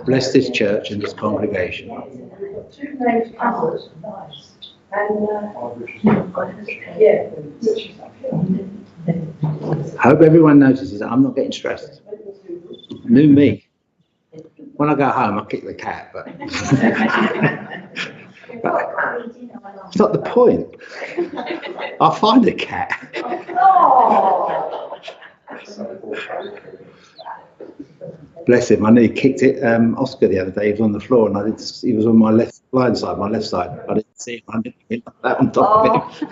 Bless this church and this congregation. I hope everyone notices that I'm not getting stressed. New me. When I go home, I'll kick the cat, but it's not the point. I'll find a cat. Bless him. I nearly kicked it. Oscar the other day, he was on the floor, and he was on my blind side. I didn't see him. I didn't hit that on top of him.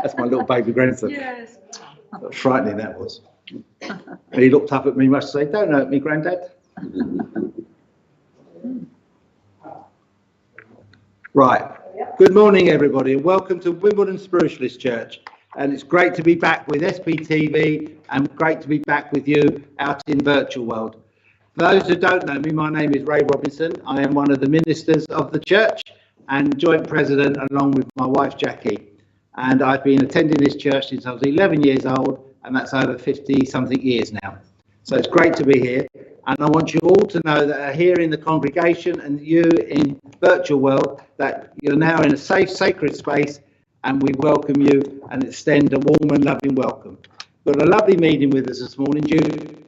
That's my little baby grandson. Yes. Frightening that was. And he looked up at me much to say, "Don't hurt me, Granddad." Right. Good morning, everybody, and welcome to Wimbledon Spiritualist Church. And it's great to be back with SPTV and great to be back with you out in virtual world. For those who don't know me, my name is Ray Robinson. I am one of the ministers of the church and joint president along with my wife Jackie. And I've been attending this church since I was 11 years old, and that's over 50 something years now. So it's great to be here. And I want you all to know that are here in the congregation and you in virtual world, that you're now in a safe, sacred space, and we welcome you and extend a warm and loving welcome. We've got a lovely meeting with us this morning, Juliette.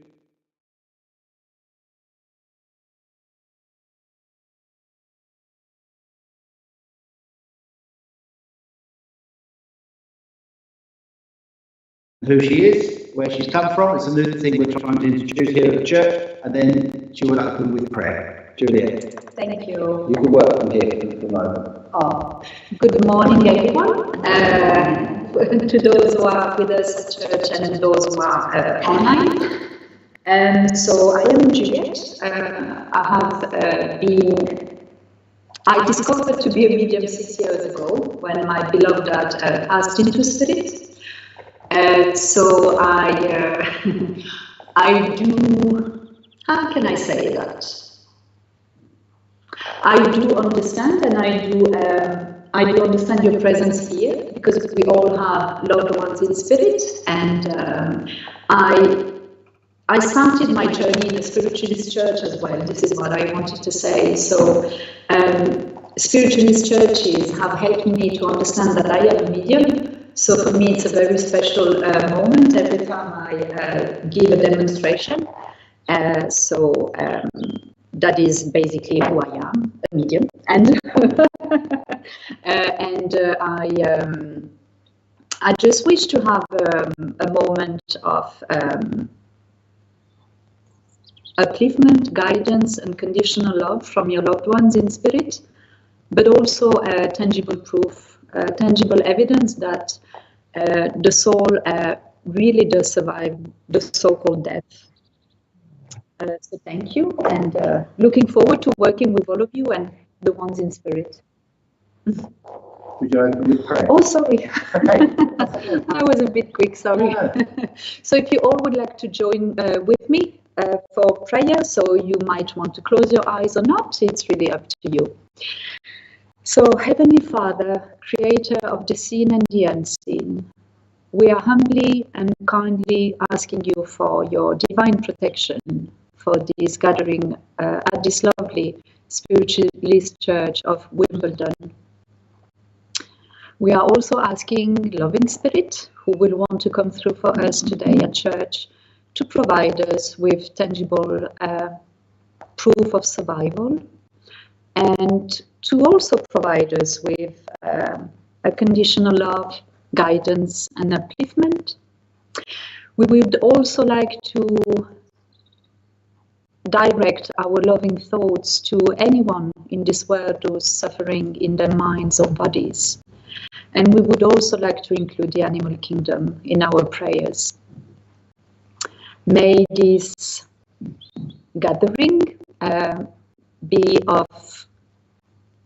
Who she is, where she's come from. It's a new thing we're trying to introduce here at the church, and then she will open with prayer. Juliette. Thank you. You can work from here for the moment. Oh, good morning, everyone. To those who are with us at church and those who are online. So I am Juliette. I discovered to be a medium 6 years ago when my beloved dad passed into spirit. So I do, how can I say that? I do understand, and I do understand your presence here, because we all have loved ones in spirit, and I started my journey in the Spiritualist church as well. This is what I wanted to say. So Spiritualist churches have helped me to understand that I am a medium. So for me, it's a very special moment every time I give a demonstration. That is basically who I am, a medium. And I just wish to have a moment of upliftment, guidance, and conditional love from your loved ones in spirit, but also tangible proof, tangible evidence that the soul really does survive the so-called death. So thank you, and looking forward to working with all of you and the ones in spirit. Would you open with prayer? Oh, sorry. Okay. I was a bit quick, sorry. No. So if you all would like to join with me for prayer, so you might want to close your eyes or not, it's really up to you. So, Heavenly Father, Creator of the seen and the unseen, we are humbly and kindly asking you for your divine protection for this gathering at this lovely Spiritualist Church of Wimbledon. We are also asking Loving Spirit, who will want to come through for us today at church, to provide us with tangible proof of survival, and to also provide us with a conditional love, guidance, and upliftment. We would also like to direct our loving thoughts to anyone in this world who's suffering in their minds or bodies. And we would also like to include the animal kingdom in our prayers. May this gathering be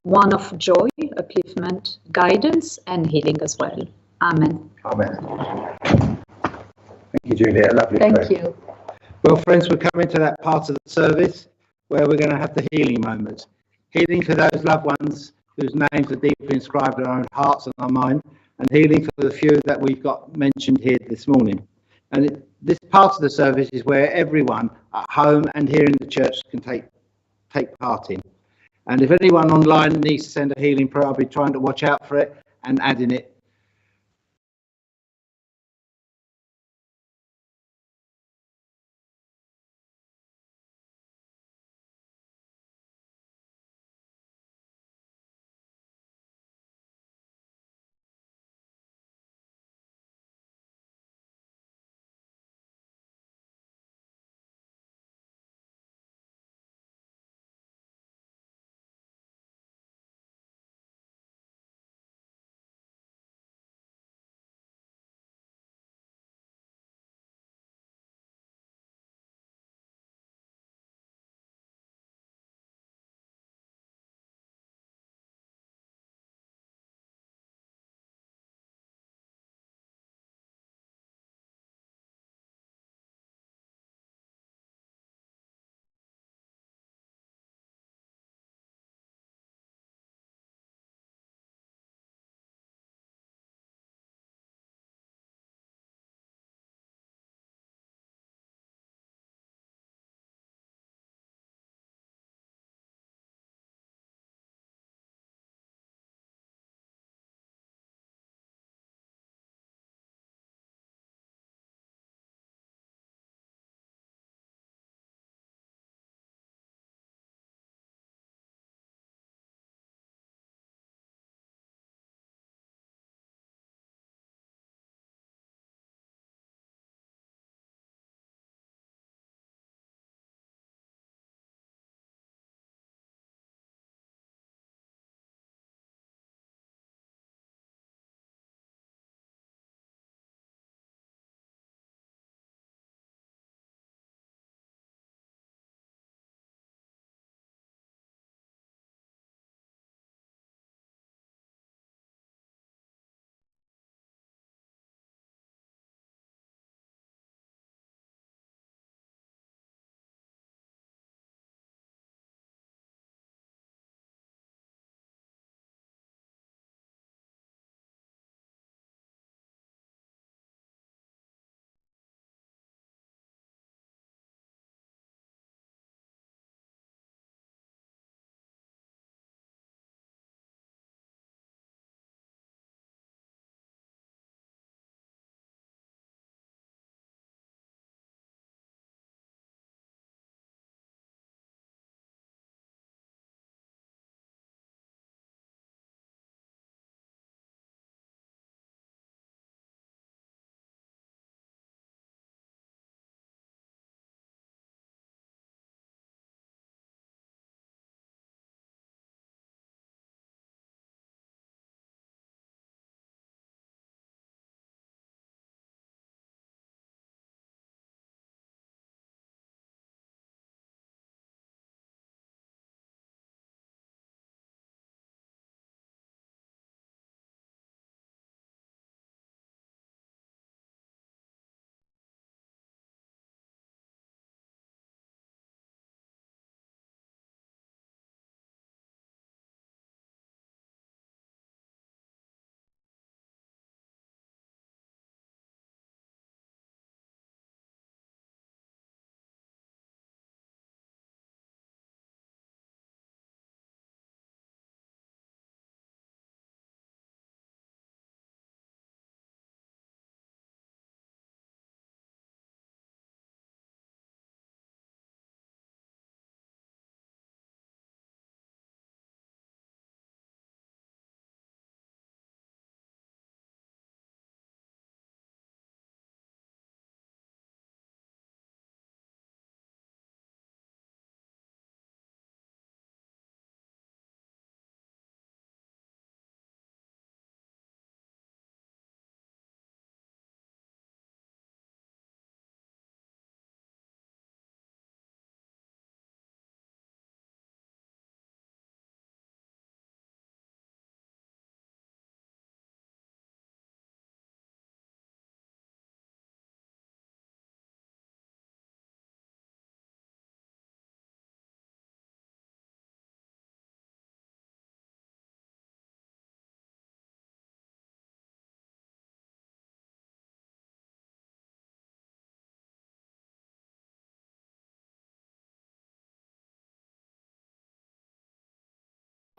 one of joy, upliftment, guidance, and healing as well. Amen. Amen. Thank you, Juliette. Lovely. Thank you. Well, friends, we're coming to that part of the service where we're going to have the healing moment. Healing for those loved ones whose names are deeply inscribed in our own hearts and our mind, and healing for the few that we've got mentioned here this morning. And this part of the service is where everyone at home and here in the church can take take part in. And if anyone online needs to send a healing prayer, I'll be trying to watch out for it and adding it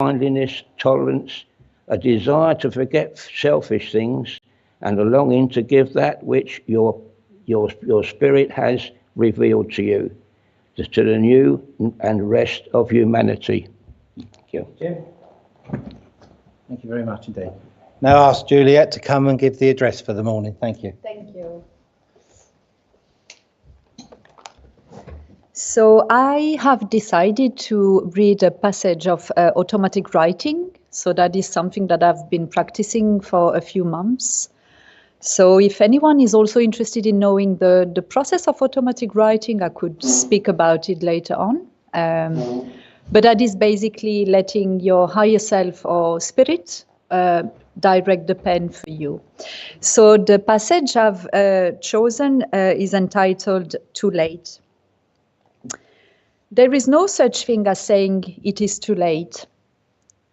kindliness, tolerance, a desire to forget selfish things, and a longing to give that which your spirit has revealed to you, to the new and rest of humanity. Thank you. Thank you very much indeed. Now I ask Juliette to come and give the address for the morning. Thank you. Thank you. So I have decided to read a passage of automatic writing. So that is something that I've been practicing for a few months. So if anyone is also interested in knowing the process of automatic writing, I could speak about it later on. But that is basically letting your higher self or spirit direct the pen for you. So the passage I've chosen is entitled "Too Late." There is no such thing as saying it is too late.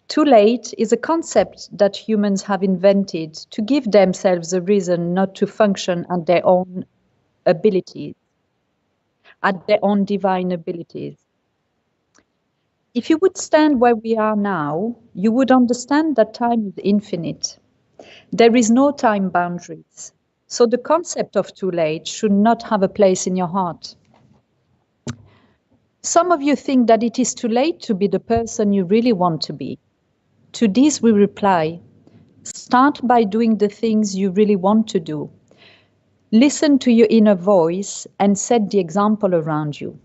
Too late is a concept that humans have invented to give themselves a reason not to function at their own abilities, at their own divine abilities. If you would stand where we are now, you would understand that time is infinite. There is no time boundaries. So the concept of too late should not have a place in your heart. Some of you think that it is too late to be the person you really want to be. To this we reply, start by doing the things you really want to do. Listen to your inner voice and set the example around you.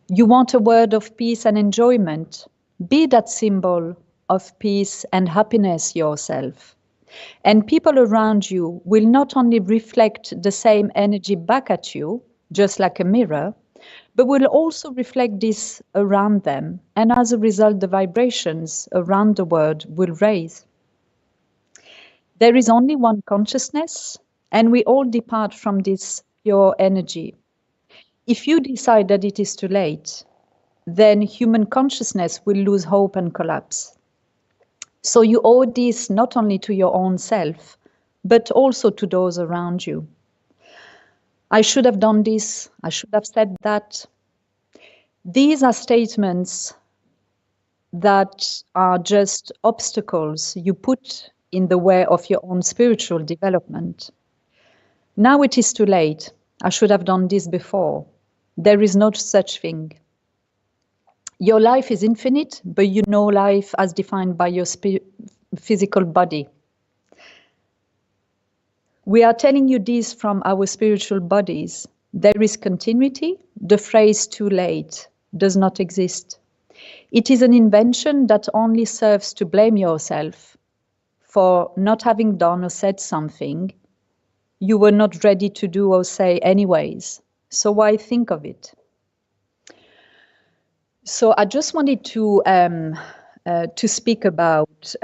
You want a word of peace and enjoyment. Be that symbol of peace and happiness yourself. And people around you will not only reflect the same energy back at you, just like a mirror, but will also reflect this around them. And as a result, the vibrations around the world will raise. There is only one consciousness, and we all depart from this pure energy. If you decide that it is too late, then human consciousness will lose hope and collapse. So you owe this not only to your own self, but also to those around you. I should have done this, I should have said that. These are statements that are just obstacles you put in the way of your own spiritual development. Now it is too late. I should have done this before. There is no such thing. Your life is infinite, but you know life as defined by your physical body. We are telling you this from our spiritual bodies. There is continuity. The phrase too late does not exist. It is an invention that only serves to blame yourself for not having done or said something you were not ready to do or say anyways. So why think of it? So I just wanted to speak about,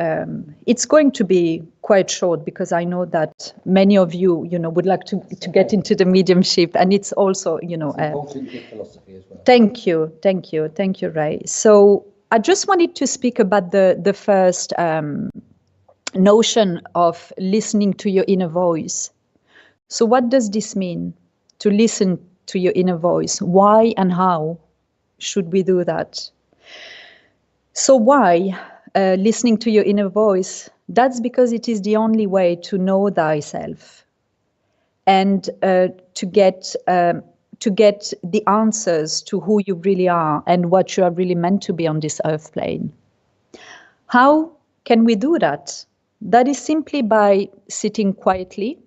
it's going to be quite short because I know that many of you, would like to get into the mediumship, and it's also, it's important to philosophy as well. Thank you, Ray. So I just wanted to speak about the first notion of listening to your inner voice. So what does this mean, to listen to your inner voice? Why and how should we do that? So why listening to your inner voice? That's because it is the only way to know thyself and to get the answers to who you really are and what you are really meant to be on this earth plane. How can we do that? That is simply by sitting quietly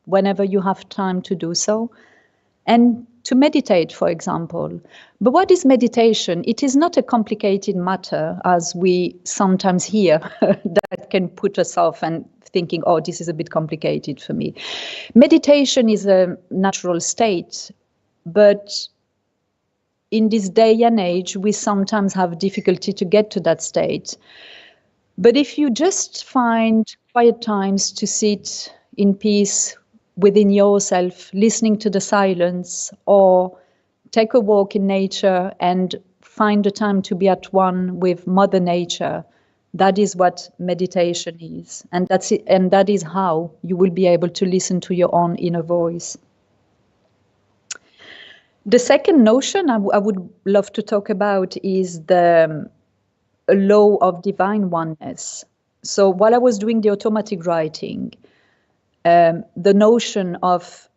whenever you have time to do so, and to meditate, for example. But what is meditation? It is not a complicated matter, as we sometimes hear, that can put us off and thinking, oh, this is a bit complicated for me. Meditation is a natural state, but in this day and age, we sometimes have difficulty to get to that state. But if you just find quiet times to sit in peace within yourself, listening to the silence, or take a walk in nature and find the time to be at one with Mother Nature, that is what meditation is. And that's it, and that is how you will be able to listen to your own inner voice. The second notion I would love to talk about is the a law of divine oneness. So while I was doing the automatic writing, the notion of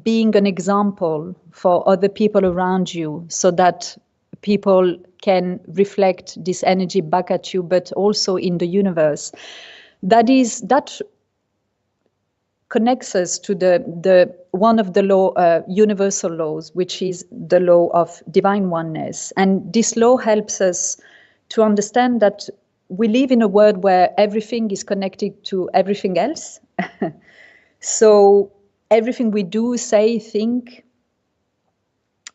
being an example for other people around you so that people can reflect this energy back at you, but also in the universe, that connects us to the one of the universal laws, which is the law of divine oneness. And this law helps us to understand that we live in a world where everything is connected to everything else. So everything we do, say, think,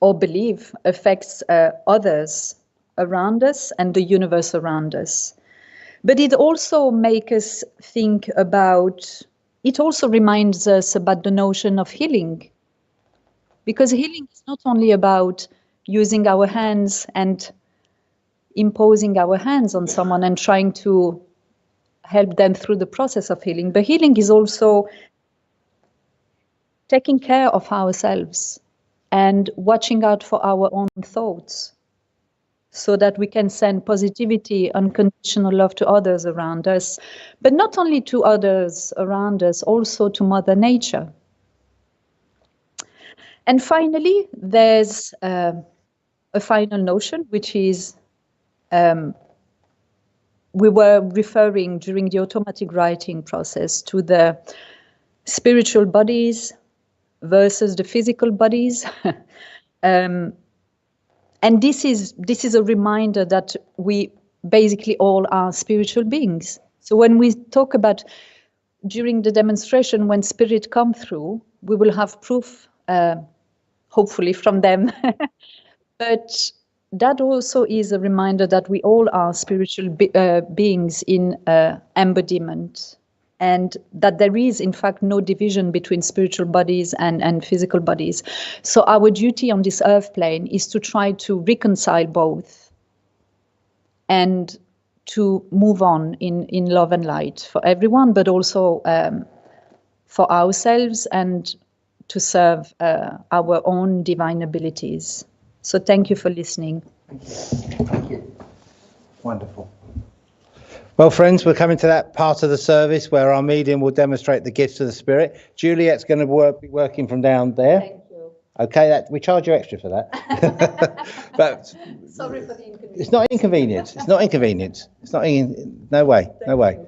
or believe affects others around us and the universe around us. But it also makes us think about, it also reminds us about the notion of healing. Because healing is not only about using our hands and imposing our hands on someone and trying to help them through the process of healing, but healing is also taking care of ourselves and watching out for our own thoughts, so that we can send positivity, unconditional love to others around us, but not only to others around us, also to Mother Nature. And finally, there's a final notion, which is we were referring during the automatic writing process to the spiritual bodies versus the physical bodies. And this is a reminder that we basically all are spiritual beings. So when we talk about during the demonstration, when spirit come through, we will have proof, hopefully from them. But that also is a reminder that we all are spiritual beings in embodiment, and that there is, in fact, no division between spiritual bodies and physical bodies. So our duty on this earth plane is to try to reconcile both and to move on in love and light for everyone, but also for ourselves, and to serve our own divine abilities. So thank you for listening. Thank you. Wonderful. Well, friends, we're coming to that part of the service where our medium will demonstrate the gifts of the Spirit. Juliette's going to be working from down there. Thank you. Okay, we charge you extra for that. But sorry for the inconvenience. It's not inconvenience. It's not inconvenience. It's not. No way. No way.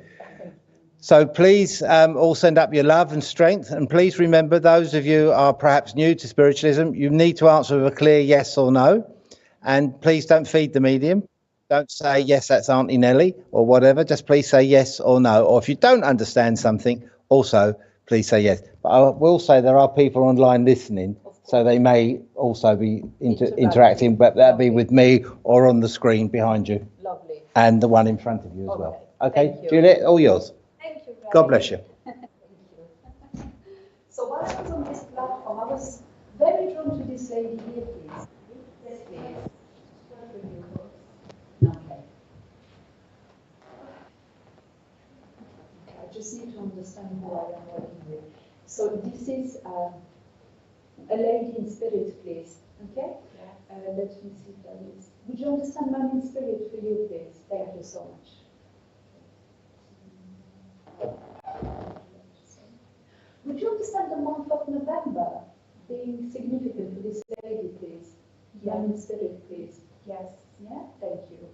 So please all send up your love and strength, and please remember, those of you who are perhaps new to spiritualism, you need to answer with a clear yes or no, and please don't feed the medium. Don't say yes, that's Auntie Nellie or whatever. Just please say yes or no. Or if you don't understand something, also please say yes. But I will say there are people online listening, so they may also be interacting, but that'll be with me or on the screen behind you. Lovely. And the one in front of you as well. Okay, Thank you. Juliette, all yours. Thank you. God bless you. Thank you. So while I was on this platform, I was very drawn to this lady here, please. Yes, please. Okay. I just need to understand who I am working with. So this is a lady in spirit, please. Okay? Yeah. Let me see if that is. Would you understand man in spirit for you, please? Thank you so much. Would you understand the month of November being significant for this lady, please? Yeah. Man in spirit, please. Yes. Yeah? Thank you.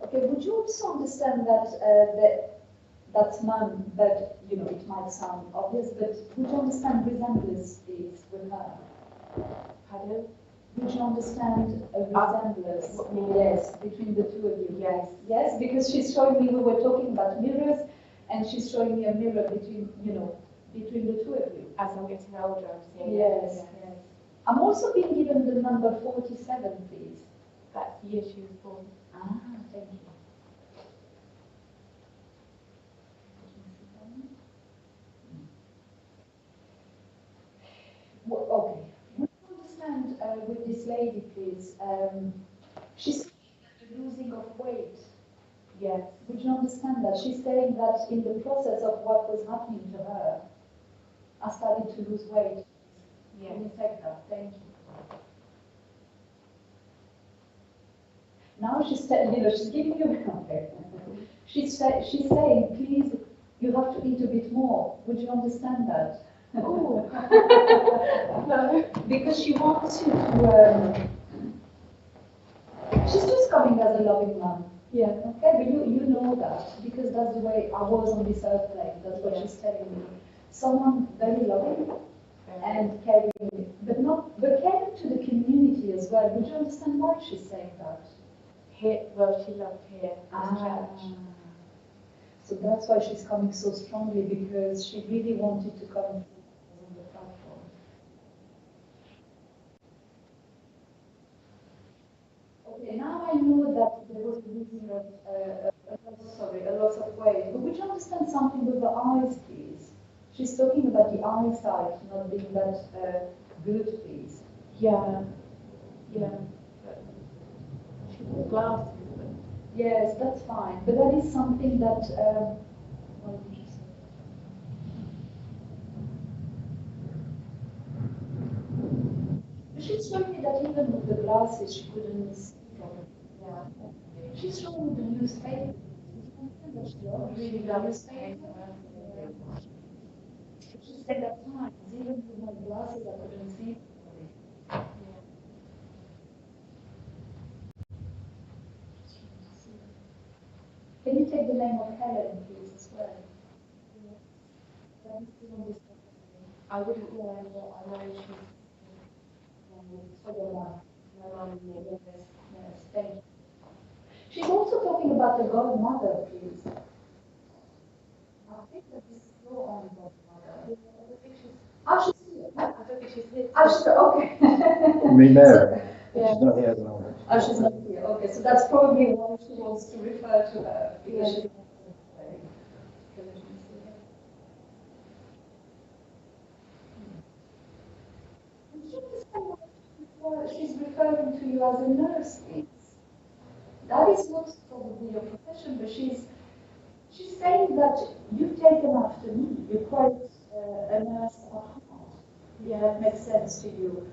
Okay, would you also understand that that's man, but you know, it might sound obvious, but would you understand resemblance, please, with her? Pardon? Would you understand a resemblance? Yes, between the two of you. Yes. Yes, because she's showing me, we were talking about mirrors, and she's showing me a mirror between, between the two of you. As I'm getting older, I'm seeing yes. I'm also being given the number 47, please. That's the year she was born. Ah, thank you. Well, okay. Would you understand with this lady, please? She's saying that the losing of weight. Yes. Would you understand that? She's saying that in the process of what was happening to her, I started to lose weight. Yeah. Can you take that? Thank you. Now she's she's giving you she's saying, please, you have to eat a bit more. Would you understand that? Oh. No. Because she wants you to. She's just coming as a loving mom. Yeah. Okay, but you know that because that's the way I was on this earth plane. That's what she's telling me. Someone very loving and caring, but caring to the community as well. Would you understand why she's saying that? Here, well, she loved here. So that's why she's coming so strongly, because she really wanted to come on the platform. Okay, now I know that there was a losing of a loss of weight. But would you understand something with the eyes, please? She's talking about the eyesight not being that good, please. Yeah. But she wore glasses. Yes, that's fine. But that is something that. What did you say? But she's showing me that even with the glasses, she couldn't see properly. Yeah. She's showing me the newspaper. That she really loves paper. She said at times, even with my glasses, I couldn't see properly. Yeah. Can you take the name of Helen, please, as well? Yeah. I wouldn't know what I know she's for your mom. My mom is yes, thank you. She's also talking about the godmother, please. I think that this is your own godmother. I don't think she's. Oh, she's here. I don't think she's here. Oh, she's okay. You mean Mary? Yeah. She's not here at the moment. Oh, she's not here. Okay, so that's probably why she wants to refer to her, because she's not here. She's referring to you as a nurse, please. That is not probably your profession, but she's saying that you've taken after me. You're quite a nurse at heart. Yeah, that makes sense to you.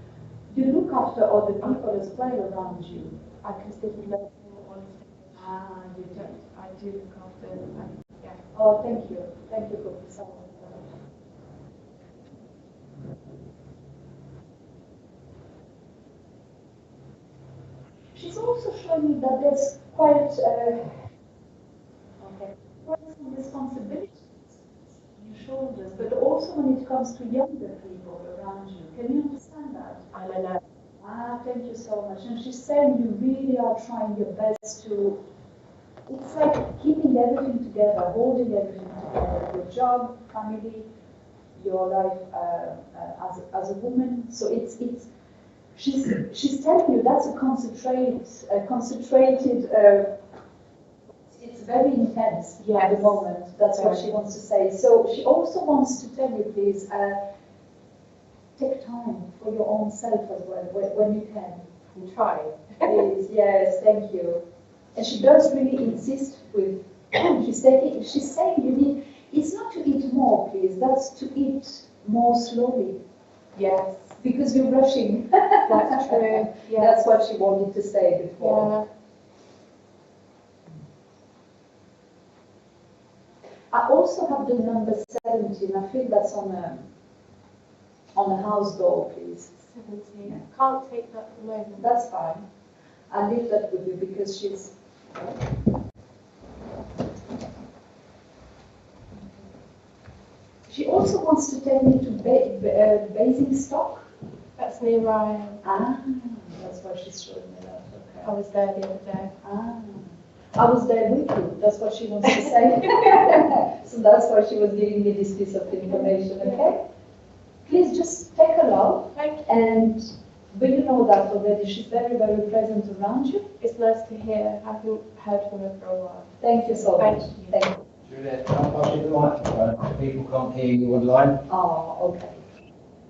You look after other people as well around you. I consider nursing one. You don't. I do look after them. Yeah. Oh, thank you. Thank you for saying that. She's also showing me that there's quite some responsibilities on your shoulders, but also when it comes to younger people around you. Can you understand that? I'm a nurse. Thank you so much. And she's saying you really are trying your best to. It's like keeping everything together, holding everything together. Your job, family, your life as a woman. So she's telling you that's a concentrated. It's very intense at the moment. That's what she wants to say. So she also wants to tell you, please, take time for your own self as well when you can. I'm trying. Please, yes, thank you. And she does really insist with. She's saying you need. It's not to eat more, please. That's to eat more slowly. Yes. Because you're rushing. That's true. Yeah. That's what she wanted to say before. Yeah. I also have the number 17. I feel that's on a house door, please. 17. Yeah. Can't take that at the moment. That's fine. I'll leave that with you because she's. She also wants to take me to Basingstoke. That's near where I am. That's why she's showing me that. Okay. I was there the other day. I was there with you. That's what she wants to say. So that's why she was giving me this piece of information. Okay. Please just take her love. Thank you. And but you know that already. She's very, very present around you. It's nice to hear. I haven't heard from her for a while. Thank you so much. Thank you. Juliette, can I pass you the microphone? People can't hear you online. Oh, okay.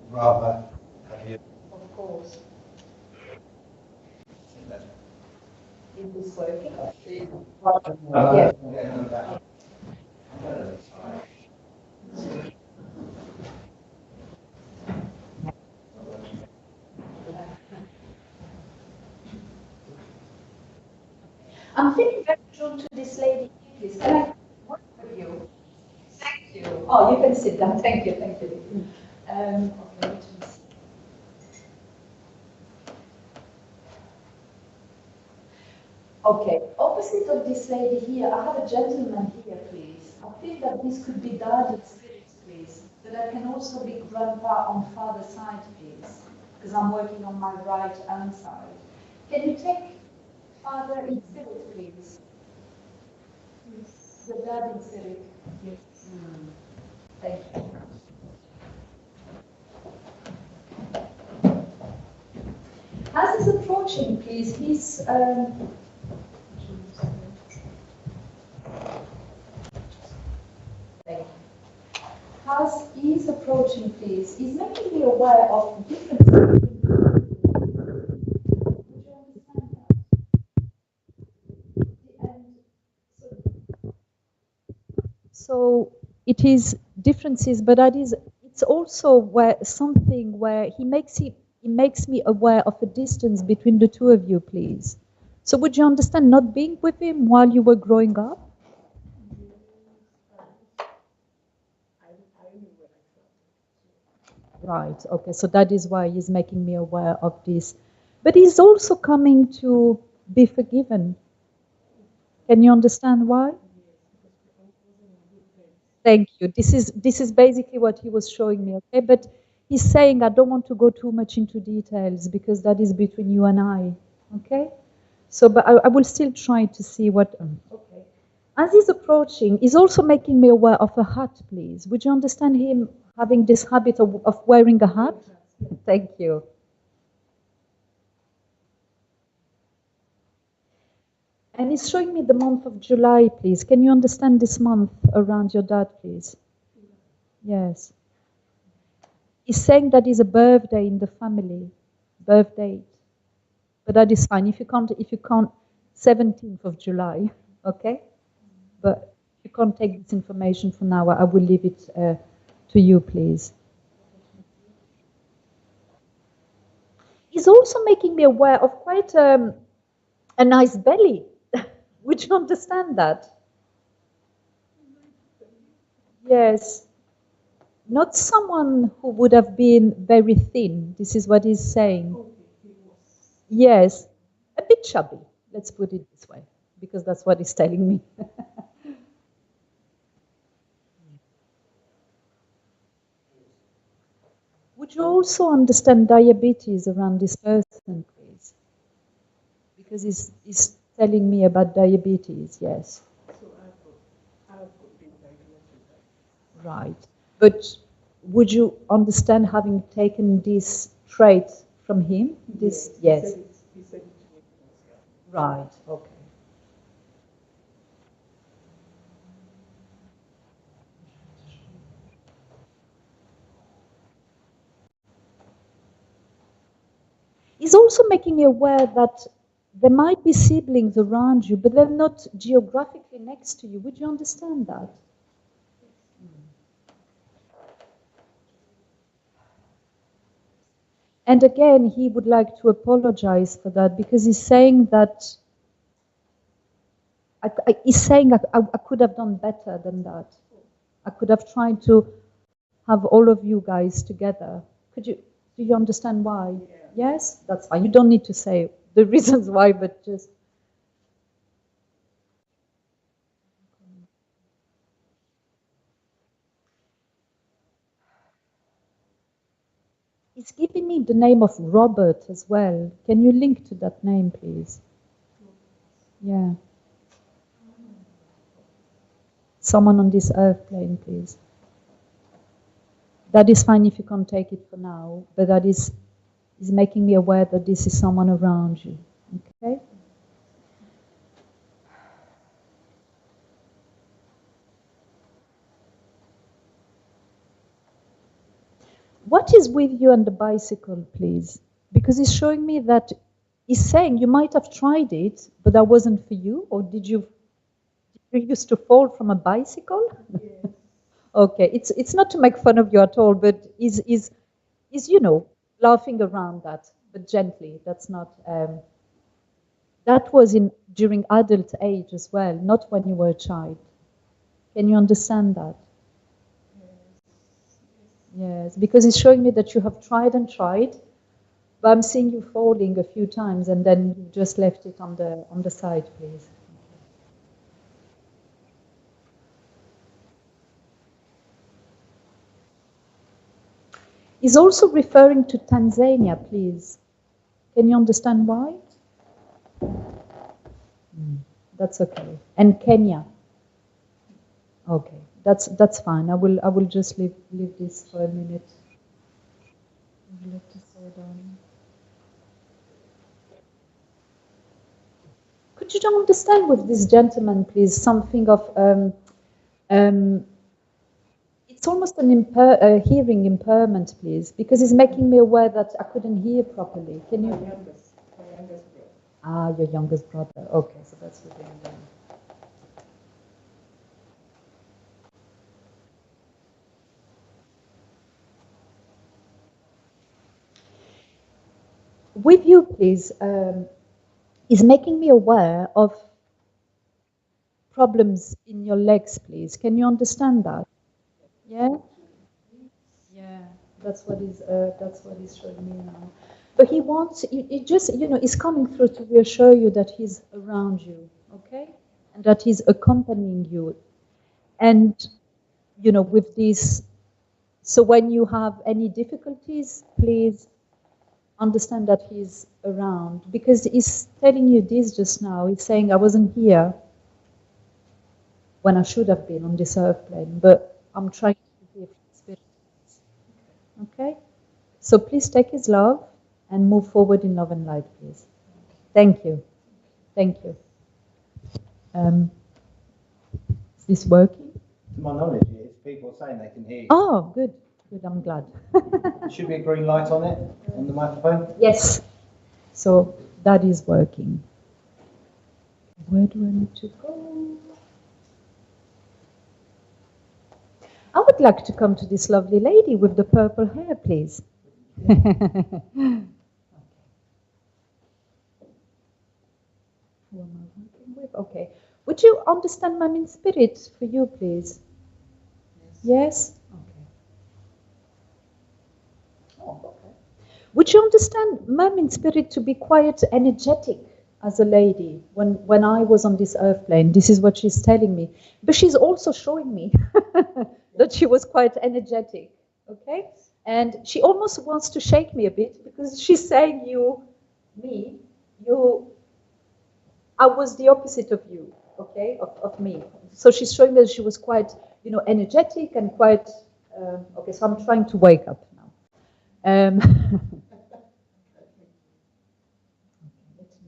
Rather have you. Of course. Is this working? Yeah. I'm feeling very drawn to this lady. Please, can I work with you? Thank you. Oh, you can sit down. Thank you. Thank you. Okay, let me see. Okay, opposite of this lady here, I have a gentleman here, please. I feel that this could be guardian spirits, please. But I can also be grandpa on father's side, please. Because I'm working on my right hand side. Can you take father in spirit, please? Yes. The guardian spirit? Yes. Thank you. As he's approaching, please, he's as he's approaching, please, he's making me aware of different. Would you understand that? So it is differences, but that is. It's also where something where he makes me aware of a distance between the two of you, please. So would you understand not being with him while you were growing up? Right, okay, so that is why he's making me aware of this. But he's also coming to be forgiven. Can you understand why? Thank you. This is basically what he was showing me, okay? But he's saying I don't want to go too much into details because that is between you and I, okay? So, but I will still try to see what, okay. As he's approaching, he's also making me aware of a hat, please. Would you understand him having this habit of wearing a hat? Thank you. And he's showing me the month of July, please. Can you understand this month around your dad, please? Yes. He's saying that is a birthday in the family, birth date. But that is fine. If you can't, 17th of July, okay? But if you can't take this information for now, I will leave it to you, please. He's also making me aware of quite a nice belly. Would you understand that? Yes. Not someone who would have been very thin. This is what he's saying. Yes. A bit chubby. Let's put it this way, because that's what he's telling me. Would you also understand diabetes around this person, please? Because he's telling me about diabetes, yes. So I've been diagnosed with that. Right. But would you understand having taken this trait from him? This, yes. He said it to me. Right, okay. He's also making me aware that there might be siblings around you, but they're not geographically next to you. Would you understand that? And again, he would like to apologize for that because he's saying that I could have done better than that. I could have tried to have all of you guys together. Do you understand why? Yeah. Yes? That's fine. You don't need to say the reasons why, but just... It's giving me the name of Robert as well. Can you link to that name, please? Yeah. Someone on this earth plane, please. That is fine if you can't take it for now, but that is making me aware that this is someone around you. Okay? What is with you and the bicycle, please? Because he's showing me that he's saying you might have tried it, but that wasn't for you, or did you used to fall from a bicycle? Yes. Okay, it's not to make fun of you at all, but is laughing around that, but gently. That's not. That was during adult age as well, not when you were a child. Can you understand that? Yes, because it's showing me that you have tried and tried, but I'm seeing you falling a few times and then you just left it on the side, please. He's also referring to Tanzania, please. Can you understand why? That's okay. And Kenya. Okay, that's fine. I will just leave this for a minute. Let this hold on. Could you understand with this gentleman, please, something of it's almost a hearing impairment, please, because it's making me aware that I couldn't hear properly. Can you? My youngest brother. Ah, your youngest brother. Okay, so that's what they're doing. With you, please, is making me aware of problems in your legs, please. Can you understand that? Yeah? Yeah, that's what he's showing me now. But he wants, it just, he's coming through to reassure you that he's around you, okay? And that he's accompanying you. And, with these, so when you have any difficulties, please understand that he's around. Because he's telling you this just now. He's saying, I wasn't here when I should have been on this earth plane, but I'm trying to hear from spirit. Okay? So please take his love and move forward in love and light, please. Thank you. Thank you. Is this working? To my knowledge, it's people saying they can hear you. Oh, good. Good, I'm glad. There should be a green light on it, on the microphone. Yes. So that is working. Where do I need to go? I would like to come to this lovely lady with the purple hair, please. Who am I working with? Okay. Would you understand Mum in spirit for you, please? Yes? Okay. Oh, okay. Would you understand Mum in spirit to be quite energetic as a lady when I was on this earth plane? This is what she's telling me. But she's also showing me that she was quite energetic. Okay? And she almost wants to shake me a bit because she's saying I was the opposite of you, okay, of me. So she's showing that she was quite, energetic and quite, okay, so I'm trying to wake up now. Let me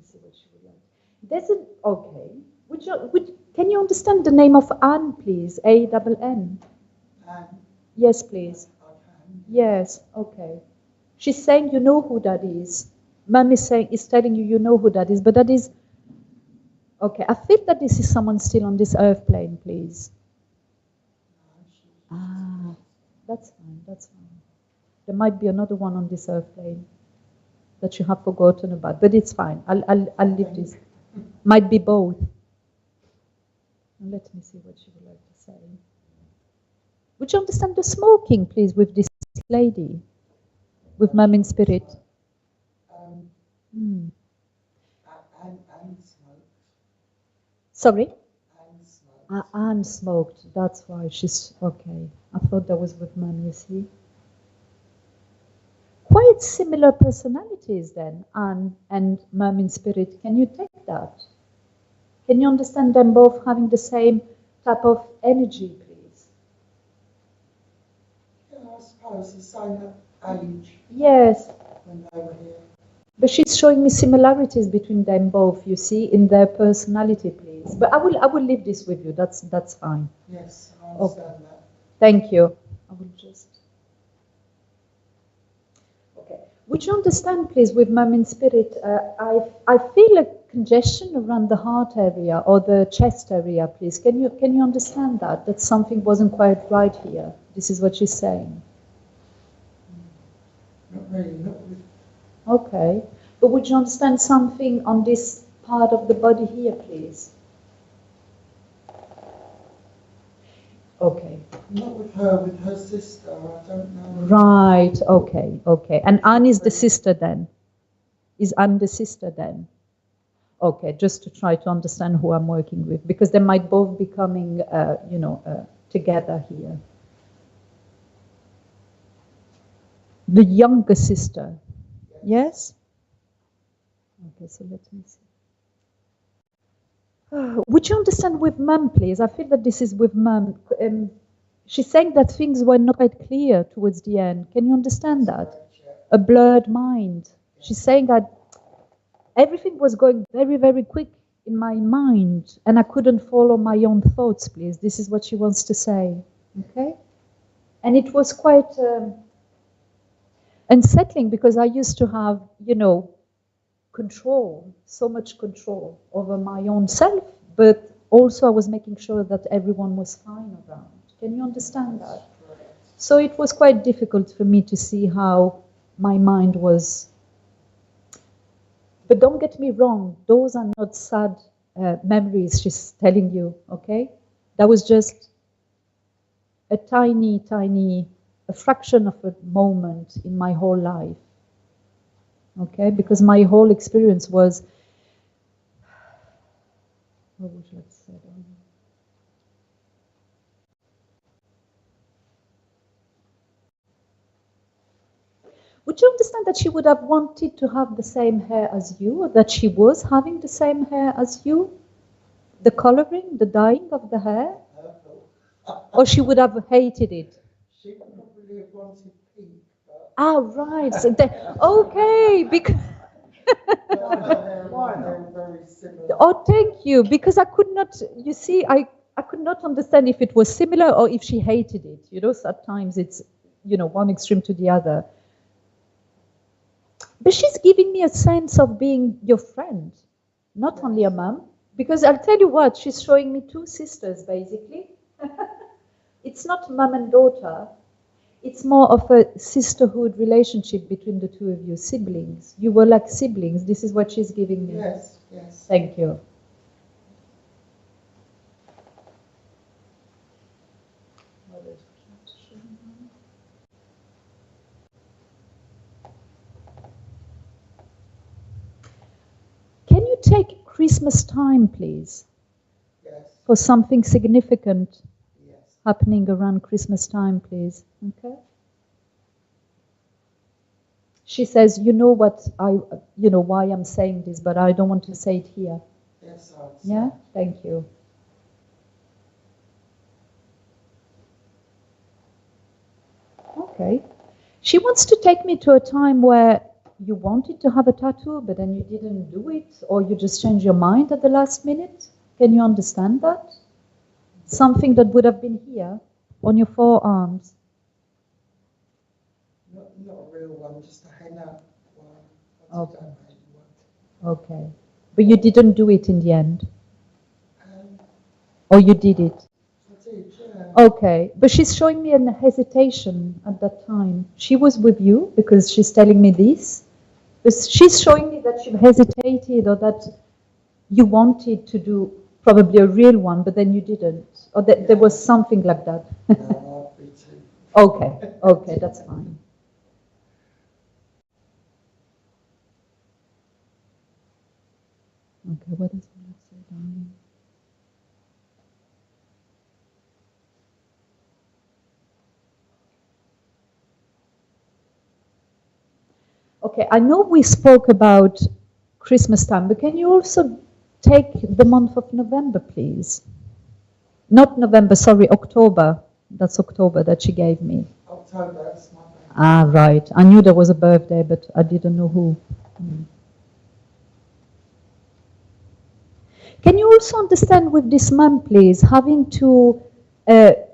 see what she would like. Can you understand the name of Anne, please? A-N-N. Anne. Yes, please. Yes, okay. She's saying you know who that is. Mum is telling you know who that is, but that is, okay, I feel that this is someone still on this earth plane, please. Ah, that's fine. There might be another one on this earth plane that you have forgotten about, but it's fine. I'll leave this. Might be both. Let me see what she would like to say. Would you understand the smoking, please, with this lady, with Mum in spirit? Anne smoked. Sorry? Anne smoked. Anne smoked. That's why she's okay. I thought that was with Mum, you see. Quite similar personalities then, Anne and Mum in spirit. Can you take that? Can you understand them both having the same type of energy, please? Yeah, I suppose the same age. Yes. When they were here. But she's showing me similarities between them both, you see, in their personality, please. But I will leave this with you. That's fine. Yes, I understand that. Thank you. I will just. Okay. Would you understand, please, with Mum in spirit? I feel a congestion around the heart area or the chest area, please. Can you understand that? That something wasn't quite right here. This is what she's saying. Not really, not with. Okay. But would you understand something on this part of the body here, please? Okay. Not with her sister, I don't know. Right, okay, okay. And Anne is the sister then? Is Anne the sister then? Okay, just to try to understand who I'm working with, because they might both be coming, together here. The younger sister, yes? Okay, so let me see. Would you understand with Mum, please? I feel that this is with Mum. She's saying that things were not quite clear towards the end. Can you understand that? A blurred mind. She's saying that everything was going very, very quick in my mind, and I couldn't follow my own thoughts, please. This is what she wants to say, okay? And it was quite unsettling, because I used to have, control, so much control over my own self, but also I was making sure that everyone was fine around. Can you understand that? So it was quite difficult for me to see how my mind was. But don't get me wrong, those are not sad memories she's telling you, okay? That was just a tiny, a fraction of a moment in my whole life, okay? Because my whole experience was, what would you like to say? Would you understand that she would have wanted to have the same hair as you, or that she was having the same hair as you? The coloring, the dyeing of the hair? Or she would have hated it? She probably wanted pink, but... Ah, right. So okay, because... They're very similar. Oh, thank you, because I could not, you see, I could not understand if it was similar or if she hated it. Sometimes it's, one extreme to the other. But she's giving me a sense of being your friend, not only a mum. Because I'll tell you what, she's showing me two sisters, basically. It's not mum and daughter. It's more of a sisterhood relationship between the two of you, siblings. You were like siblings. This is what she's giving me. Yes, yes. Thank you. Can you take Christmas time, please? Yes. For something significant Yes. happening around Christmas time, please. Okay? She says, why I'm saying this, but I don't want to say it here. Yes, I'll Yeah? Thank you. Okay. She wants to take me to a time where you wanted to have a tattoo, but then you didn't do it, or you just changed your mind at the last minute. Can you understand that? Something that would have been here on your forearms. Not a real one, just a henna one. Okay. Okay. But you didn't do it in the end? Or you did it? I did, yeah. Okay. But she's showing me a hesitation at that time. She was with you because she's telling me this. But she's showing me that you hesitated, or that you wanted to do probably a real one, but then you didn't. Or that there was something like that. No, I'll be too. Okay, that's fine. Okay, what does that say, darling? Okay, I know we spoke about Christmas time, but can you also take the month of November, please? Not November, sorry, October. That's October that she gave me. October, that's my birthday. Ah, right. I knew there was a birthday, but I didn't know who. Can you also understand with this mum, please, having to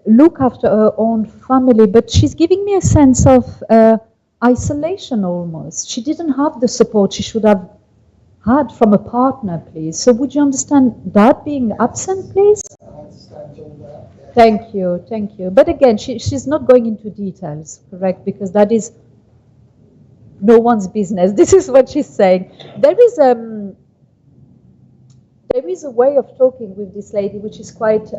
look after her own family, but she's giving me a sense of isolation almost. She didn't have the support she should have had from a partner, please. So would you understand that being absent, please? I understand all that, yes. Thank you, thank you. But again, she's not going into details, correct? Because that is no one's business. This is what she's saying. There is there is a way of talking with this lady which is quite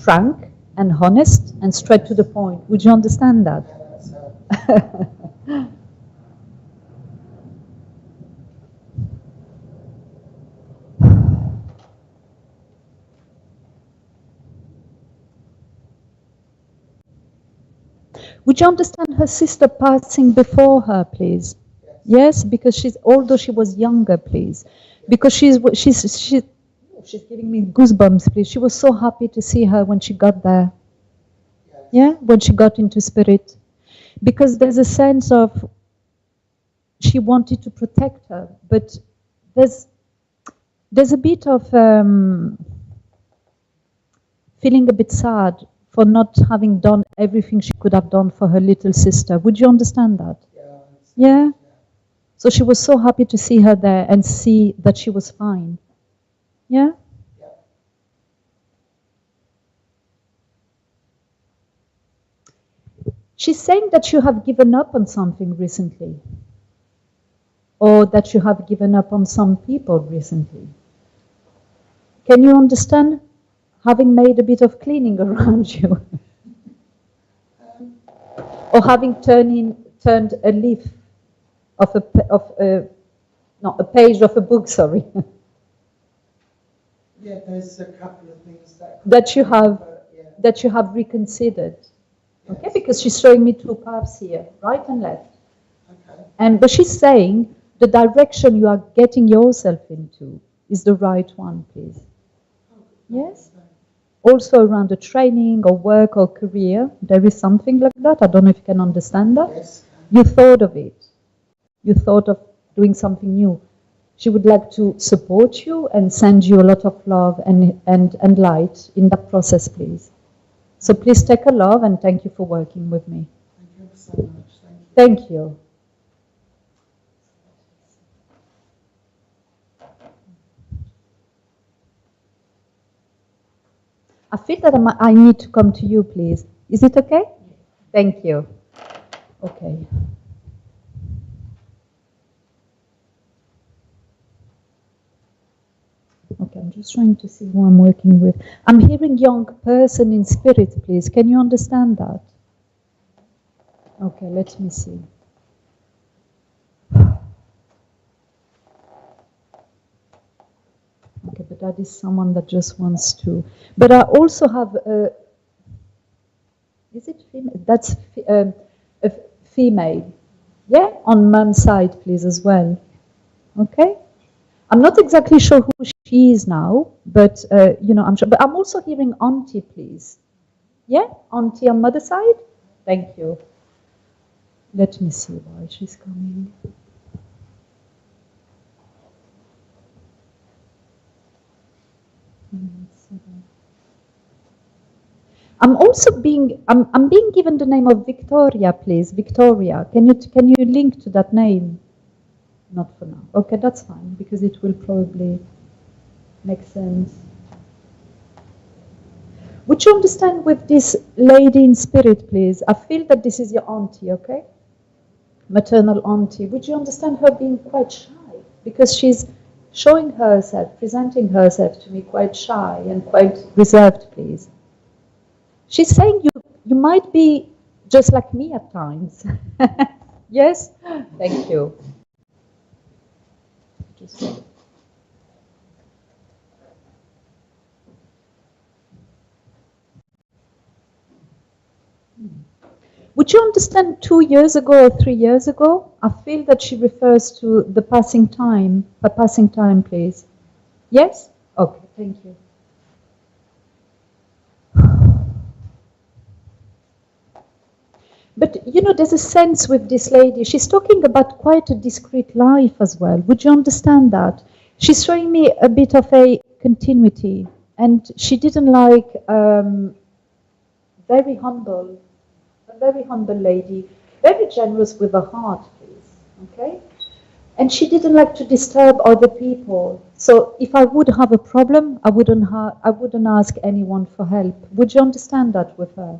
frank and honest and straight to the point. Would you understand that? Would you understand her sister passing before her, please? Yes, because although she was younger, please, because she's giving me goosebumps, please. She was so happy to see her when she got there. Yeah, when she got into spirit, because there's a sense of she wanted to protect her, but there's a bit of feeling a bit sad for not having done everything she could have done for her little sister. Would you understand that? Yeah? So she was so happy to see her there and see that she was fine. Yeah? She's saying that you have given up on something recently, or that you have given up on some people recently. Can you understand? Having made a bit of cleaning around you, or having turned a leaf of a page of a book. Sorry. Yeah, there's a couple of things that you have reconsidered. Yes. Okay, because she's showing me two paths here, right and left. Okay. But she's saying the direction you are getting yourself into is the right one, please. Yes. Also around the training or work or career, there is something like that. I don't know if you can understand that. Yes. You thought of it. You thought of doing something new. She would like to support you and send you a lot of love and light in that process, please. So please take a love and thank you for working with me. Thank you so much. Thank you. I feel that I need to come to you, please. Is it okay? Thank you. Okay. Okay, I'm just trying to see who I'm working with. I'm hearing young person in spirit, please. Can you understand that? Okay, let me see. Okay, but that is someone that just wants to. But I also have is it female? That's a female. Yeah, on mum's side, please, as well. Okay. I'm not exactly sure who she is now, but I'm sure. But I'm also hearing auntie, please. Yeah, auntie on mother's side. Thank you. Let me see why she's coming. I'm also being given the name of Victoria, please. Victoria, can you link to that name? Not for now. Okay, that's fine, because it will probably make sense. Would you understand with this lady in spirit, please? I feel that this is your auntie, okay? Maternal auntie. Would you understand her being quite shy? Because she's showing herself, presenting herself to me quite shy and quite reserved, please. She's saying you might be just like me at times. Yes? Thank you. Would you understand 2 years ago or 3 years ago? I feel that she refers to the passing time. Her passing time, please. Yes? Okay, thank you. But, there's a sense with this lady. She's talking about quite a discreet life as well. Would you understand that? She's showing me a bit of a continuity. And she didn't like very humble, a very humble lady, very generous with her heart, please. Okay? And she didn't like to disturb other people. So if I would have a problem, I wouldn't ask anyone for help. Would you understand that with her?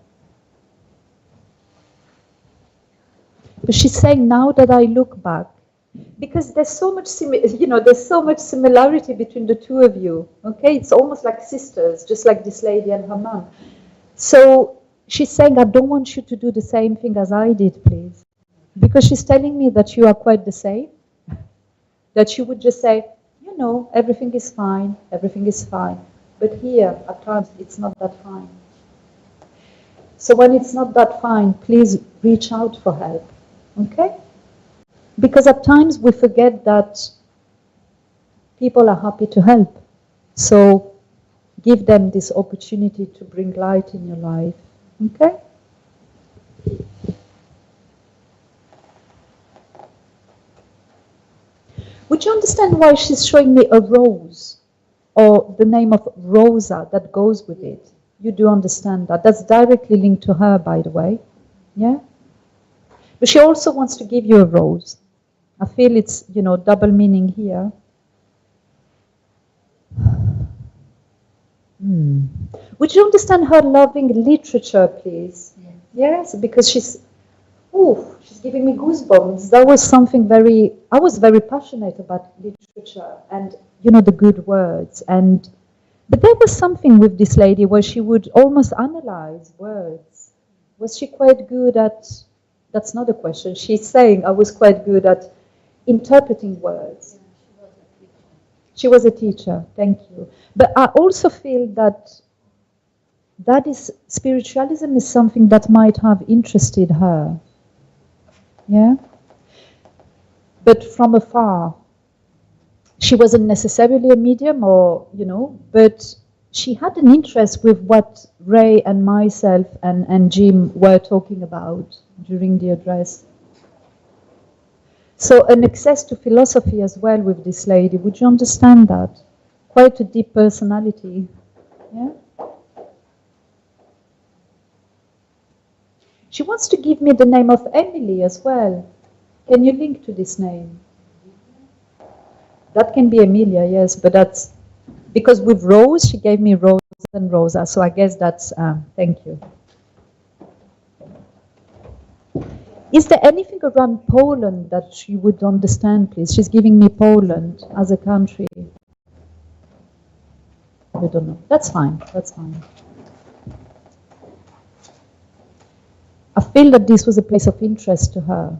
But she's saying, now that I look back, Because there's so much, there's so much similarity between the two of you. Okay, it's almost like sisters, just like this lady and her mom. So she's saying, I don't want you to do the same thing as I did, please. Because she's telling me that you are quite the same. That you would just say, everything is fine, everything is fine. But here, at times, it's not that fine. So when it's not that fine, please reach out for help. Okay? Because at times we forget that people are happy to help. So give them this opportunity to bring light in your life. Okay? Would you understand why she's showing me a rose or the name of Rosa that goes with it? You do understand that. That's directly linked to her, by the way. Yeah? But she also wants to give you a rose. I feel it's, double meaning here. Would you understand her loving literature, please? Yes, because she's giving me goosebumps. That was something I was very passionate about literature and, the good words. But there was something with this lady where she would almost analyze words. Was she quite good at, that's not a question, she's saying I was quite good at interpreting words. She was a teacher, thank you. But I also feel that spiritualism is something that might have interested her. Yeah? But from afar. She wasn't necessarily a medium but she had an interest with what Ray and myself and Jim were talking about during the address. So an access to philosophy as well with this lady. Would you understand that? Quite a deep personality. Yeah? She wants to give me the name of Emily as well. Can you link to this name? That can be Emilia, yes, but that's because with Rose, she gave me Rose and Rosa, so I guess that's, thank you. Is there anything around Poland that she would understand, please? She's giving me Poland as a country. I don't know. That's fine, that's fine. I feel that this was a place of interest to her.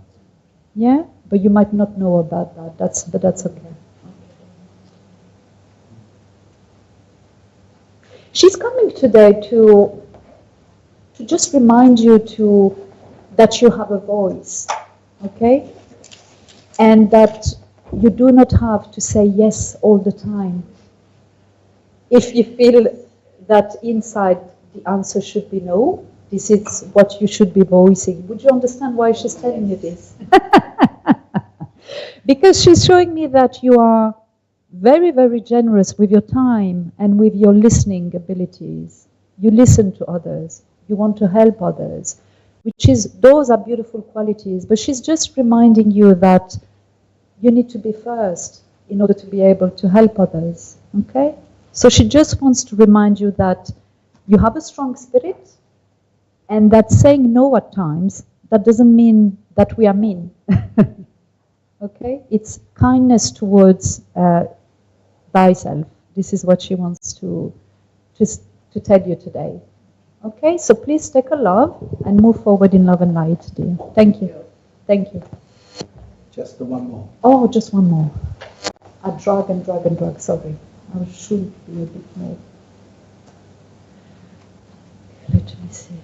Yeah? But you might not know about that. But that's okay. She's coming today to just remind you that you have a voice, okay? And that you do not have to say yes all the time. If you feel that inside the answer should be no, this is what you should be voicing. Would you understand why she's telling you this? Because she's showing me that you are very, very generous with your time and with your listening abilities. You listen to others. You want to help others, those are beautiful qualities. But she's just reminding you that you need to be first in order to be able to help others. Okay? So she just wants to remind you that you have a strong spirit, and that saying no at times, that doesn't mean that we are mean. Okay? It's kindness towards thyself. This is what she wants to tell you today. Okay? So please take a love and move forward in love and light, dear. Thank you. Thank you. Just the one more. Oh, just one more. I drag and drag and drag, sorry. I should be a bit more. Let me see.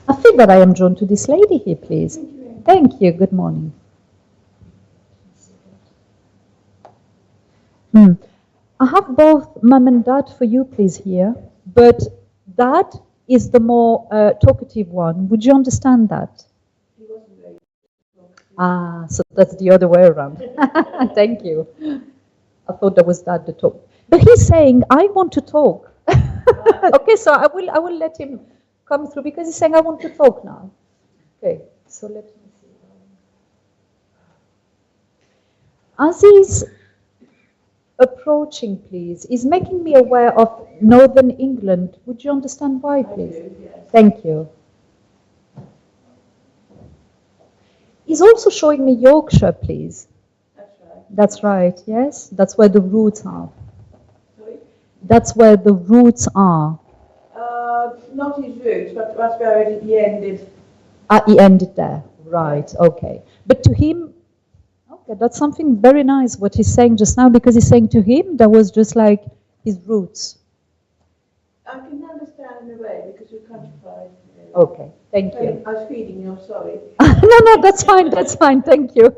I feel that I am drawn to this lady here, please. Thank you. Good morning. I have both mum and dad for you, please, here. But dad is the more talkative one. Would you understand that? Ah, so that's the other way around. Thank you. I thought that was dad the talk. But he's saying, I want to talk. Okay, so I will let him come through because he's saying, I want to talk now. Okay, so let me see. As he's approaching, please, is making me aware of Northern England. Would you understand why, please? Thank you. He's also showing me Yorkshire, please. That's right. That's right, yes? That's where the roots are. Sorry? That's where the roots are. Not his roots, but that's where he ended. He ended there. Right, okay. But to him, okay, that's something very nice what he's saying just now, because he's saying to him that was just like his roots. I can understand in a way because you're countrified. Okay, thank you. I was feeding you, I'm sorry. No, that's fine, thank you.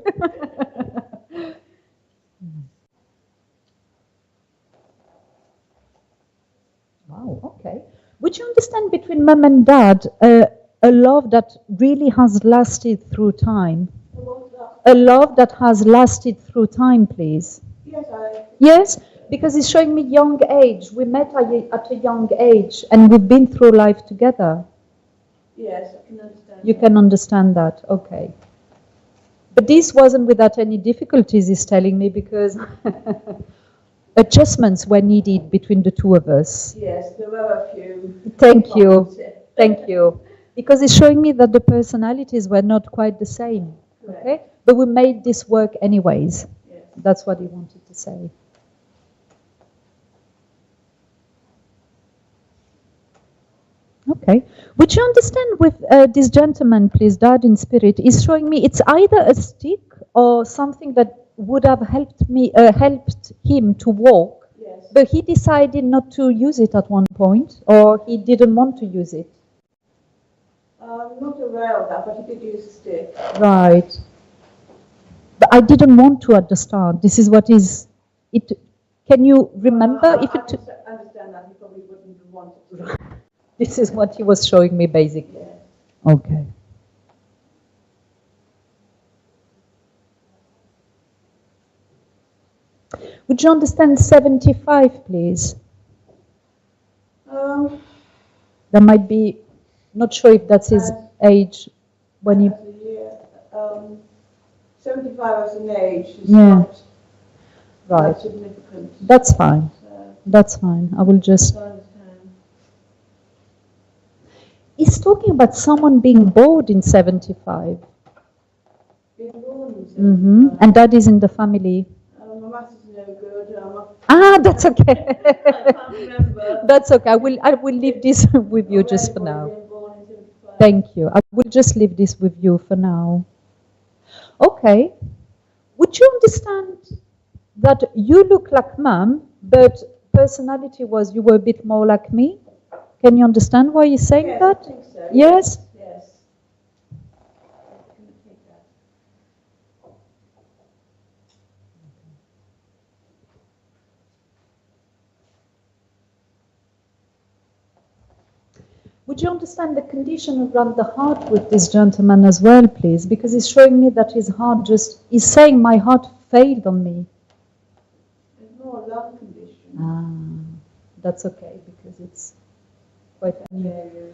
Wow, okay. Would you understand between mum and dad a love that really has lasted through time? A love that has lasted through time, please. Yes, Yes, because it's showing me young age. We met at a young age and we've been through life together. Yes, I can understand. You can understand that, okay. But this wasn't without any difficulties, he's telling me, because adjustments were needed between the two of us. Yes, there were a few. Thank you. Thank you. Because it's showing me that the personalities were not quite the same. Okay? But we made this work anyways. Yes. That's what he wanted to say. Okay. Would you understand with this gentleman, please, Dad in spirit, is showing me it's either a stick or something that would have helped me, helped him to walk, Yes. but he decided not to use it at one point, or he didn't want to use it. Not aware of that, but he did use a stick. Right. But I didn't want to at the start. This is what is it. Can you remember if it? I understand that he probably wouldn't have wanted to. This is what he was showing me basically. Yes. Okay. Would you understand 75, please? That might be, not sure if that's his age when he. As a year, 75 as an age is Yeah. not Right. that significant. That's fine. So, That's fine. I will just. I understand. He's talking about someone being bored in 75. Being born in 75. And that is in the family. My maths is no good. That's okay. I can't remember. That's okay. I will leave this with you just for now. Being born in 75. Thank you. I will just leave this with you for now. Okay. Would you understand that you look like Mum, but personality was you were a bit more like me? Can you understand why you're saying Yes, that? I think so. Yes? Yes. I can take that. Would you understand the condition around the heart with this gentleman as well, please? Because he's showing me that his heart he's saying my heart failed on me. It's more a lung condition. That's okay, because it's quite unusual.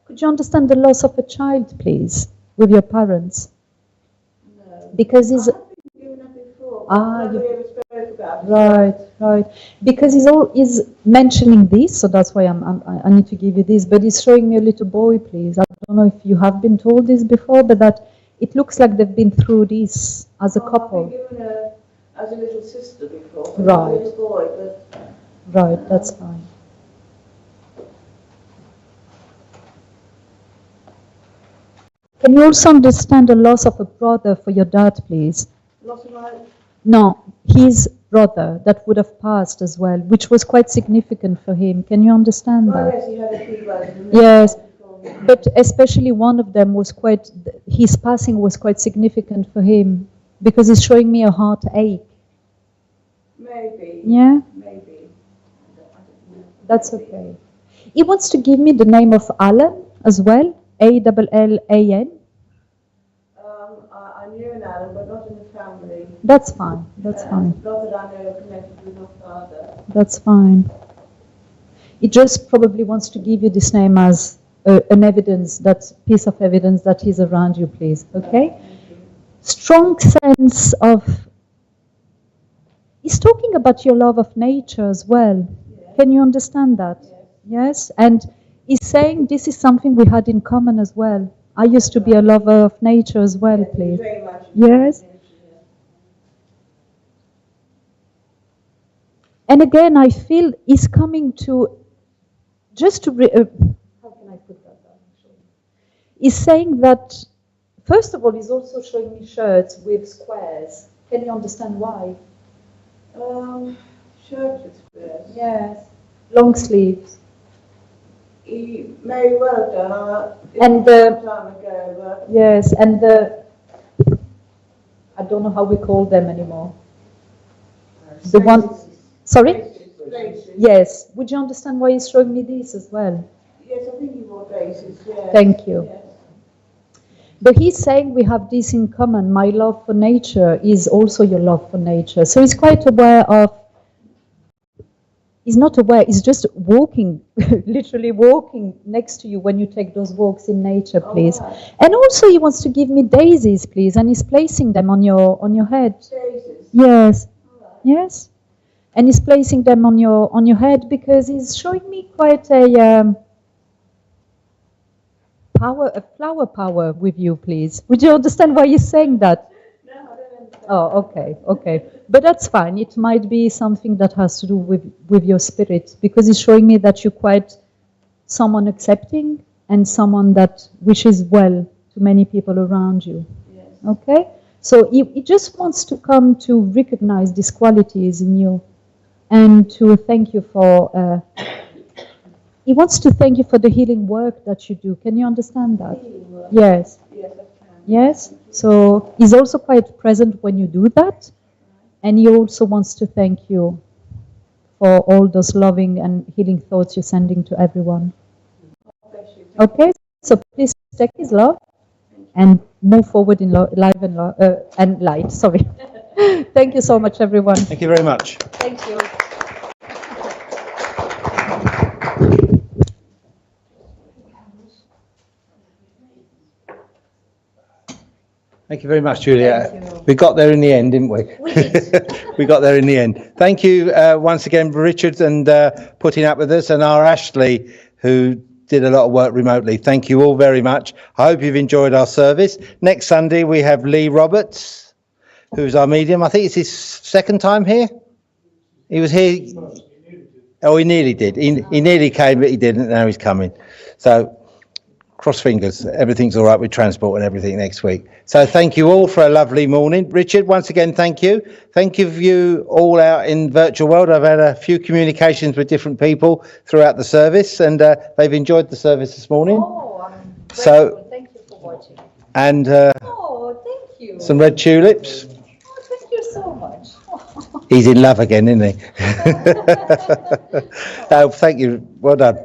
Could you understand the loss of a child, please, with your parents? No. Because he's... I've been doing that before. Nobody ever spoke about it. Right. Because he's mentioning this, so that's why I need to give you this. But he's showing me a little boy, please. I don't know if you have been told this before, but that it looks like they've been through this as a couple. I've been given her as a little sister before. Right. A little boy, but Right, that's fine. Can you also understand the loss of a brother for your dad, please? lots of my. No, his brother that would have passed as well, which was quite significant for him. Can you understand Well, that? yes, he had a few brothers. Yes, but especially one of them was his passing was quite significant for him because he's showing me a heartache. Maybe. Yeah, Maybe. I don't know. that's okay. He wants to give me the name of Alan as well, Allan. I knew an Alan, but not in the family. That's fine, that's fine. Not that I know connected with my father. That's fine. He just probably wants to give you this name as an evidence, that piece of evidence that he's around you, please. Okay? Strong sense of. He's talking about your love of nature as well. Yes. Can you understand that? Yes. Yes? And He's saying this is something we had in common as well. I used to be a lover of nature as well, please. Very much. Yes. And again, I feel he's coming to just to. How can I put that down? He's saying that, first of all, he's also showing me shirts with squares. Can you understand why? Shirt with squares. Yes. Long sleeves. He may well done. And some time ago, but yes, and I don't know how we call them anymore. The one. Sorry? Braces. Yes. Would you understand why he's showing me these as well? Yes, I think he wore braces. Yes. Thank you. Yes. But he's saying we have this in common. My love for nature is also your love for nature. So he's quite aware of. He's not aware. He's just walking, literally walking next to you when you take those walks in nature, please. Right. And also he wants to give me daisies, please, and he's placing them on your head. Daisies. Yes. Right. Yes. And he's placing them on your head because he's showing me quite a flower power with you, please. Would you understand why he's saying that? No, I don't understand. Oh, okay. But that's fine. It might be something that has to do with your spirit, because he's showing me that you're quite someone accepting and someone that wishes well to many people around you. Yes. Okay? So he just wants to come to recognize these qualities in you and to thank you for... he wants to thank you for the healing work that you do. Can you understand that? Healing work. Yes. Yes, I can. Yes? So he's also quite present when you do that. And he also wants to thank you for all those loving and healing thoughts you're sending to everyone. Bless you. Okay? So please take his love and move forward in life and light. Sorry. Thank you so much, everyone. Thank you very much. Thank you. Thank you very much, Juliette. We got there in the end, didn't we? We did. We got there in the end. Thank you once again, Richard, and putting up with us, and our Ashley, who did a lot of work remotely. Thank you all very much. I hope you've enjoyed our service. Next Sunday, we have Lee Roberts, who's our medium. I think it's his second time here. He was here. Oh, he nearly did. He nearly came, but he didn't. Now he's coming. So cross fingers. Everything's all right with transport and everything next week. So thank you all for a lovely morning. Richard, once again, thank you. Thank you all out in virtual world. I've had a few communications with different people throughout the service, and they've enjoyed the service this morning. Oh, I'm grateful. So, thank you for watching. And Oh, thank you. some red tulips. Oh, thank you so much. He's in love again, isn't he? Oh, thank you. Well done.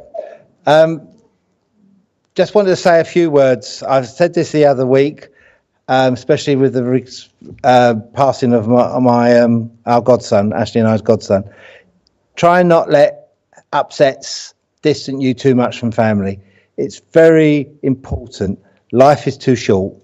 Just wanted to say a few words. I've said this the other week, especially with the passing of our godson, Ashley and I's godson. Try and not let upsets distance you too much from family. It's very important. Life is too short,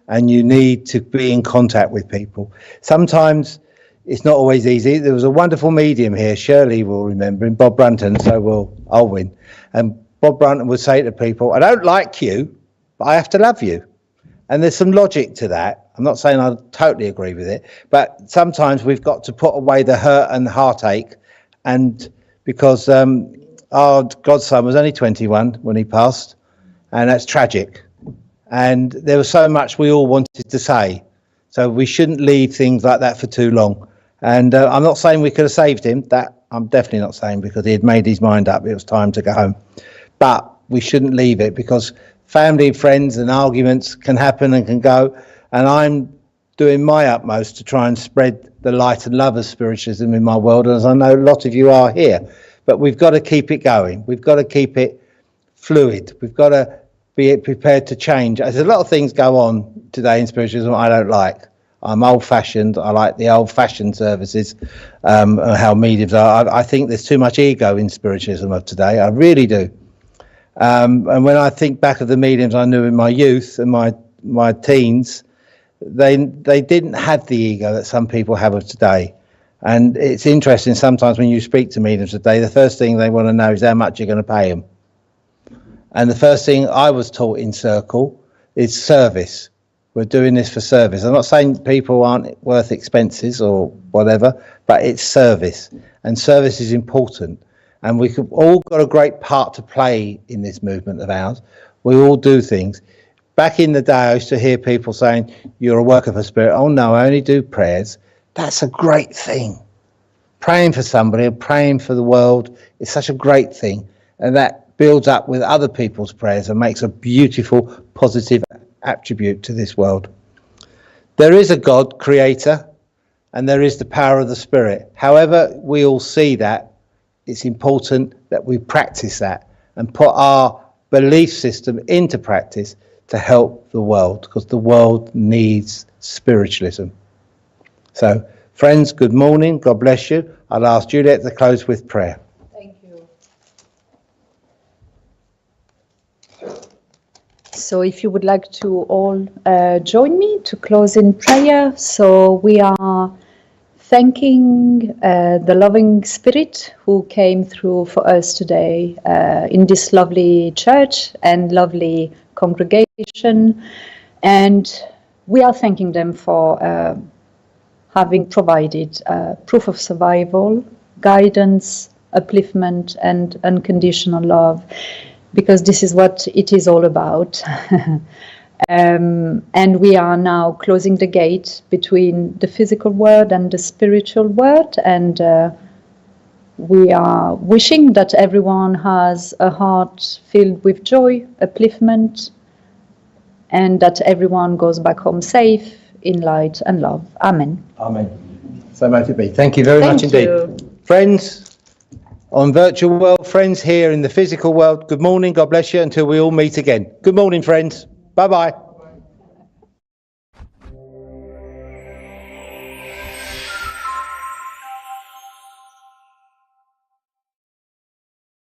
and you need to be in contact with people. Sometimes it's not always easy. There was a wonderful medium here, Shirley will remember him, Bob Brunton, so will Alwyn. And Bob Brunton would say to people, I don't like you, but I have to love you. And there's some logic to that. I'm not saying I totally agree with it, but sometimes we've got to put away the hurt and the heartache. And because our godson was only 21 when he passed, and that's tragic. And there was so much we all wanted to say. So we shouldn't leave things like that for too long. And I'm not saying we could have saved him. That I'm definitely not saying, because he had made his mind up. It was time to go home. But we shouldn't leave it, because family, friends and arguments can happen and can go. And I'm doing my utmost to try and spread the light and love of spiritualism in my world, as I know a lot of you are here. But we've got to keep it going. We've got to keep it fluid. We've got to be prepared to change. There's a lot of things go on today in spiritualism I don't like. I'm old-fashioned. I like the old-fashioned services, how mediums are. I think there's too much ego in spiritualism of today. I really do. And when I think back of the mediums I knew in my youth and my teens, they didn't have the ego that some people have of today. And it's interesting sometimes when you speak to mediums today, the first thing they want to know is how much you're going to pay them. And the first thing I was taught in Circle is service. We're doing this for service. I'm not saying people aren't worth expenses or whatever, but it's service. And service is important. And we've all got a great part to play in this movement of ours. We all do things. Back in the day, I used to hear people saying, you're a worker for spirit. Oh no, I only do prayers. That's a great thing. Praying for somebody and praying for the world is such a great thing. And that builds up with other people's prayers and makes a beautiful, positive attribute to this world. There is a God, creator, and there is the power of the spirit. However we all see that, it's important that we practice that and put our belief system into practice to help the world, because the world needs spiritualism. So, friends, good morning. God bless you. I'll ask Juliette to close with prayer. Thank you. So if you would like to all join me to close in prayer. So we are thanking the loving spirit who came through for us today in this lovely church and lovely congregation. And we are thanking them for having provided proof of survival, guidance, upliftment, and unconditional love, because this is what it is all about. And we are now closing the gate between the physical world and the spiritual world, and we are wishing that everyone has a heart filled with joy, upliftment, and that everyone goes back home safe, in light and love. Amen. Amen. So might it be. Thank you very much indeed. Friends on virtual world, friends here in the physical world, good morning, God bless you, until we all meet again. Good morning, friends. Bye-bye.